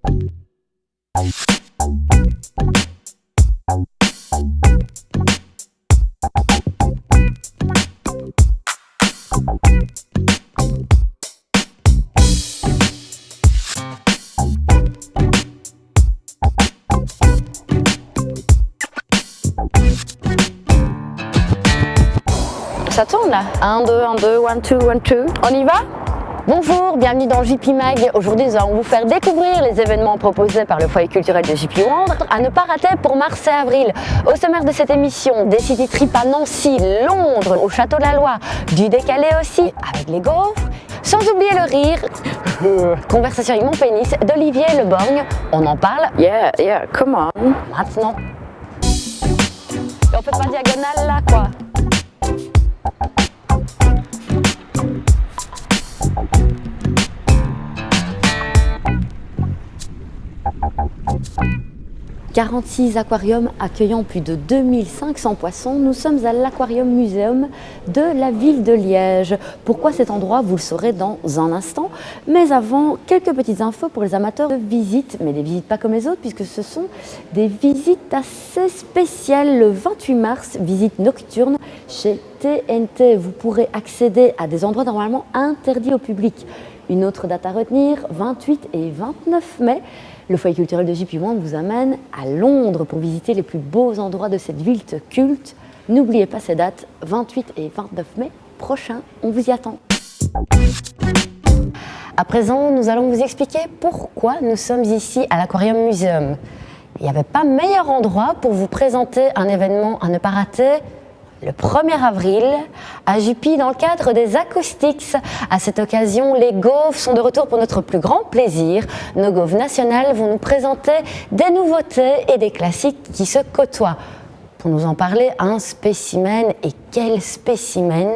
Ça tourne là. 1, 2, 1, 2, 1, 2, 1, 2. On y va? Bonjour, bienvenue dans JP Mag. Aujourd'hui, nous allons vous faire découvrir les événements proposés par le foyer culturel de JP Wand à ne pas rater pour mars et avril. Au sommaire de cette émission, des city trips à Nancy, Londres, au Château de la Loire, du décalé aussi, avec les gaufres. Sans oublier le rire, conversation avec mon pénis d'Olivier Le Borgne. On en parle. Yeah, come on. Maintenant. Et on fait pas diagonale là, quoi. « 46 aquariums accueillant plus de 2500 poissons, nous sommes à l'Aquarium Museum de la ville de Liège. Pourquoi cet endroit, vous le saurez dans un instant. Mais avant, quelques petites infos pour les amateurs de visites, mais des visites pas comme les autres, puisque ce sont des visites assez spéciales. Le 28 mars, visite nocturne chez TNT. Vous pourrez accéder à des endroits normalement interdits au public. Une autre date à retenir, 28 et 29 mai. Le foyer culturel de JP Wand vous amène à Londres pour visiter les plus beaux endroits de cette ville culte. N'oubliez pas ces dates, 28 et 29 mai prochain, on vous y attend. À présent, nous allons vous expliquer pourquoi nous sommes ici à l'Aquarium Museum. Il n'y avait pas meilleur endroit pour vous présenter un événement à ne pas rater. Le 1er avril, à Jupy, dans le cadre des Acoustics. À cette occasion, les gaufres sont de retour pour notre plus grand plaisir. Nos gaufres nationales vont nous présenter des nouveautés et des classiques qui se côtoient. Pour nous en parler, un spécimen. Et quel spécimen?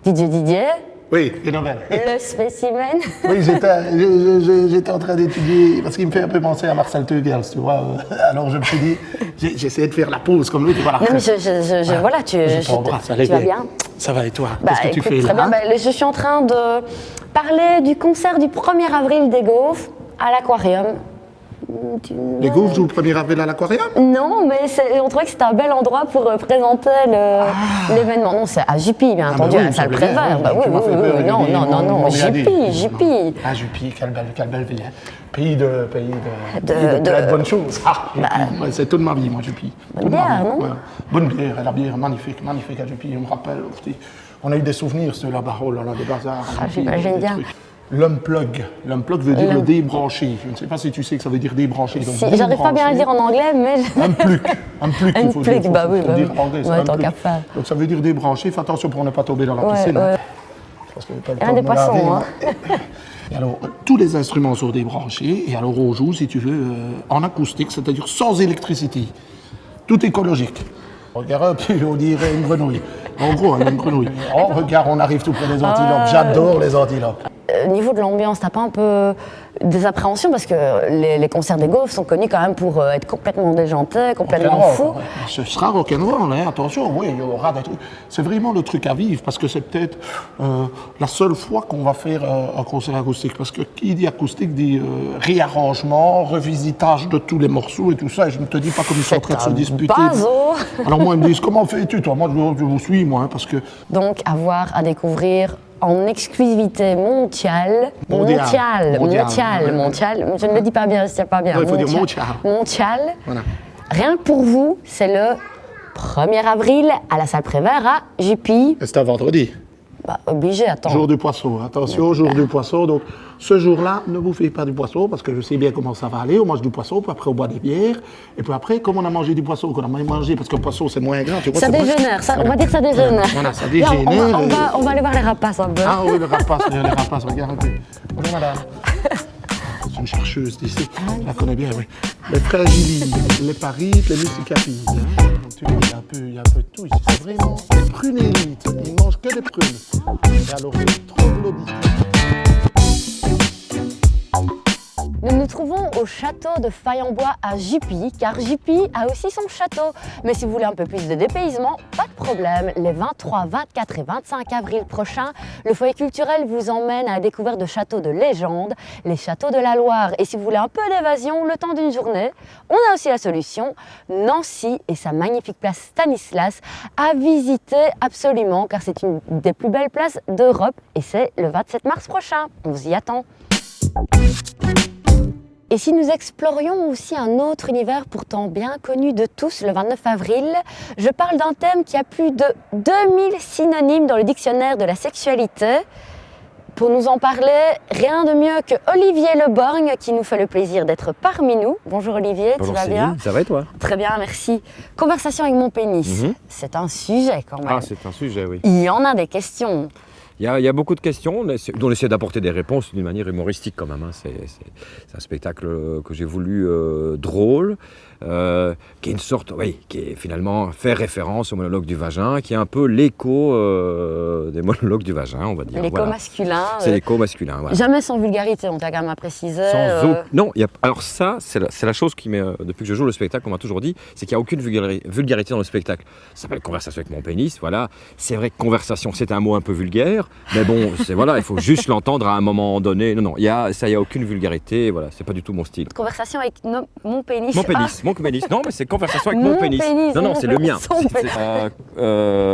Didier? Oui, les nouvelles. Le spécimen? Oui, j'étais en train d'étudier, parce qu'il me fait un peu penser à Marcel Teugels, tu vois. Alors je me suis dit, j'essayais de faire la pause comme lui, tu vois. Non, mais voilà, tu vas bien? Ça va et toi? Qu'est-ce que tu fais très là? Bien, je suis en train de parler du concert du 1er avril des gaufres à l'Aquarium. Les gaufres jouent le 1er avril à l'Aquarium? Non, mais on trouvait que c'était un bel endroit pour présenter l'événement. Non, c'est à Jupy, bien entendu, à la salle Prévert. Non, Jupy. Ah, Jupy, quelle belle ville. Pays de plein de bonnes choses. C'est toute ma vie, moi, Jupy. Bonne bière, non? Ouais. Bonne bière, la bière, magnifique à Jupy. On me rappelle, on a eu des souvenirs, là-bas, oh là là, des bazars. J'imagine bien. L'unplug veut dire le débranché. Je ne sais pas si tu sais que ça veut dire débranché. Si, j'arrive pas bien à le dire en anglais, mais... Un plug, il faut dire en anglais. Ouais, tant qu'à faire. Donc ça veut dire débranché. Fais attention pour ne pas tomber dans la piscine. Ouais. Parce que il y a des poissons, hein. Et alors, tous les instruments sont débranchés. Et alors, on joue, si tu veux, en acoustique, c'est-à-dire sans électricité. Tout écologique. Regarde un peu, on dirait une grenouille. En gros, une grenouille. Oh, regarde, on arrive tout près des antilopes. J'adore les antilopes. Au niveau de l'ambiance, t'as pas un peu des appréhensions parce que les concerts des gaufres sont connus quand même pour être complètement déjantés, complètement fous. Ce sera rock'n'roll, hein, attention, oui, il y aura des trucs. C'est vraiment le truc à vivre parce que c'est peut-être la seule fois qu'on va faire un concert acoustique. Parce que qui dit acoustique dit réarrangement, revisitage de tous les morceaux et tout ça. Et je ne te dis pas comme ils sont en train de se disputer. Alors moi, ils me disent, comment fais-tu toi? Moi, je vous suis, moi, hein, parce que... Donc, à découvrir en exclusivité mondiale. Je ne le dis pas bien, c'est pas bien. Non, il faut dire mondial. Voilà. Rien que pour vous, c'est le 1er avril à la salle Prévert à Jupy. C'est un vendredi. Obligé, attends. Jour du poisson, attention, jour du poisson. Donc, ce jour-là, ne vous faites pas du poisson, parce que je sais bien comment ça va aller. On mange du poisson, puis après, on boit des bières. Et puis après, comme on a mangé du poisson, qu'on a mangé, parce que le poisson, c'est moins grand. Tu vois, ça dégénère, on va dire que ça dégénère. Voilà, ça dégénère. On va aller voir les rapaces un peu. Ah oui, les rapaces, regarde un peu. Bonjour, madame. C'est une chercheuse d'ici, je la connais bien, oui. Les fragilistes, les parites, les musicapides. Tu vois, il y a un peu de tout ici. C'est vraiment des prunélites. Ils mangent que des prunes. Et alors, les troglodytes. Nous nous trouvons au château de Faye-en-Bois à Jupy, car Jupy a aussi son château. Mais si vous voulez un peu plus de dépaysement, pas de problème. Les 23, 24 et 25 avril prochains, le foyer culturel vous emmène à la découverte de châteaux de légende, les châteaux de la Loire. Et si vous voulez un peu d'évasion le temps d'une journée, on a aussi la solution, Nancy et sa magnifique place Stanislas à visiter absolument, car c'est une des plus belles places d'Europe et c'est le 27 mars prochain. On vous y attend. Et si nous explorions aussi un autre univers pourtant bien connu de tous le 29 avril, je parle d'un thème qui a plus de 2000 synonymes dans le dictionnaire de la sexualité. Pour nous en parler, rien de mieux que Olivier Leborgne qui nous fait le plaisir d'être parmi nous. Bonjour Olivier, bonjour, tu vas bien? Ça va et toi? Très bien, merci. Conversation avec mon pénis, c'est un sujet quand même. Ah, c'est un sujet, oui. Il y en a des questions. Il y a beaucoup de questions, dont on essaie d'apporter des réponses d'une manière humoristique quand même. Hein. C'est un spectacle que j'ai voulu drôle, qui est une sorte, oui, qui est finalement fait référence au monologue du vagin, qui est un peu l'écho des monologues du vagin, on va dire. L'écho masculin. C'est l'écho masculin, voilà. Jamais sans vulgarité, on t'a quand même à préciser. Non, alors ça, c'est la chose qui depuis que je joue le spectacle, on m'a toujours dit, c'est qu'il n'y a aucune vulgarité dans le spectacle. Ça s'appelle Conversation avec mon pénis, voilà. C'est vrai que conversation, c'est un mot un peu vulgaire. Mais bon, il faut juste l'entendre à un moment donné. Non, il y a aucune vulgarité, voilà, c'est pas du tout mon style. Conversation avec mon pénis. Mon pénis. Non, mais c'est conversation avec mon pénis. Non, c'est le mien.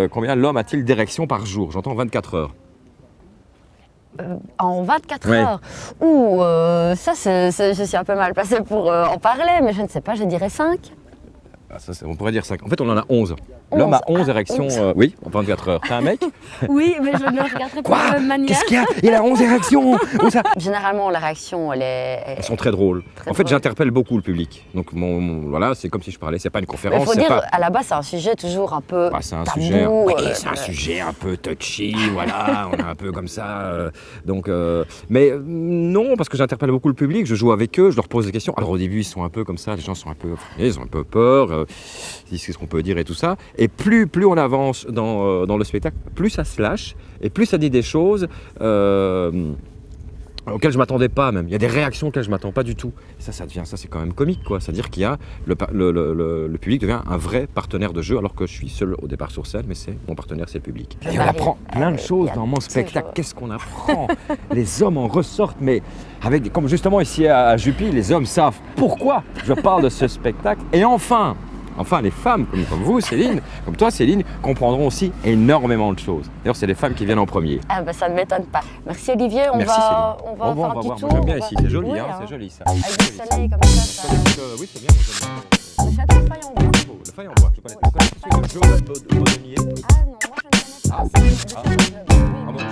Combien l'homme a-t-il d'érections par jour? J'entends 24 heures. En 24 heures. Ouh, je suis un peu mal placée pour en parler, mais je ne sais pas, je dirais 5. On pourrait dire 5. En fait, on en a 11. L'homme a 11 érections, oui, en 24 heures. T'es un mec? Oui, mais je ne le regarderai pas de la même manière. Qu'est-ce qu'il y a? Il a 11 érections. Généralement, la réaction, elles sont très drôles. En fait, j'interpelle beaucoup le public. Donc, voilà, c'est comme si je parlais. C'est pas une conférence. Il faut dire, à la base, c'est un sujet toujours un peu c'est un tabou. C'est un sujet un peu touchy, voilà. On est un peu comme ça. Mais non, parce que j'interpelle beaucoup le public. Je joue avec eux, je leur pose des questions. Alors, au début, ils sont un peu comme ça. Les gens sont un peu, ils ont un peu peur. Ils disent ce qu'on peut dire et tout ça. Et plus on avance dans le spectacle, plus ça se lâche et plus ça dit des choses auxquelles je m'attendais pas même. Il y a des réactions auxquelles je m'attends pas du tout. Et ça c'est quand même comique, quoi. C'est-à-dire qu'il y a le public devient un vrai partenaire de jeu, alors que je suis seul au départ sur scène, mais mon partenaire, c'est le public. Et on apprend plein de choses dans mon spectacle. Qu'est-ce qu'on apprend? Les hommes en ressortent, mais comme justement ici à Jupy, les hommes savent pourquoi je parle de ce spectacle. Et enfin, les femmes, comme vous, Céline, comme toi, Céline, comprendront aussi énormément de choses. D'ailleurs, c'est les femmes qui viennent en premier. Ah bah ça ne m'étonne pas. Merci Olivier, on va faire un petit tour. Moi, j'aime bien ici, c'est joli, c'est joli ça. Avec du soleil comme ça. Oui, c'est bien. Le château de Faye-en-Bois. Le Faye-en-Bois, je connais celui de Joël Baudonnier. Ah non, moi je ne connais pas. Bon, il y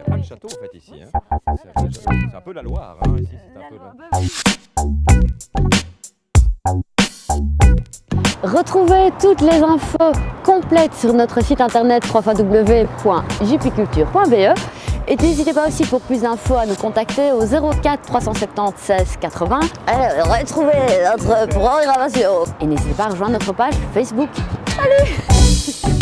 a plein de châteaux en fait ici. C'est un peu la Loire, ici, c'est un peu Retrouvez toutes les infos complètes sur notre site internet www.jupyculture.be et n'hésitez pas aussi pour plus d'infos à nous contacter au 04 370 16 80. Retrouvez notre programmation et n'hésitez pas à rejoindre notre page Facebook. Salut!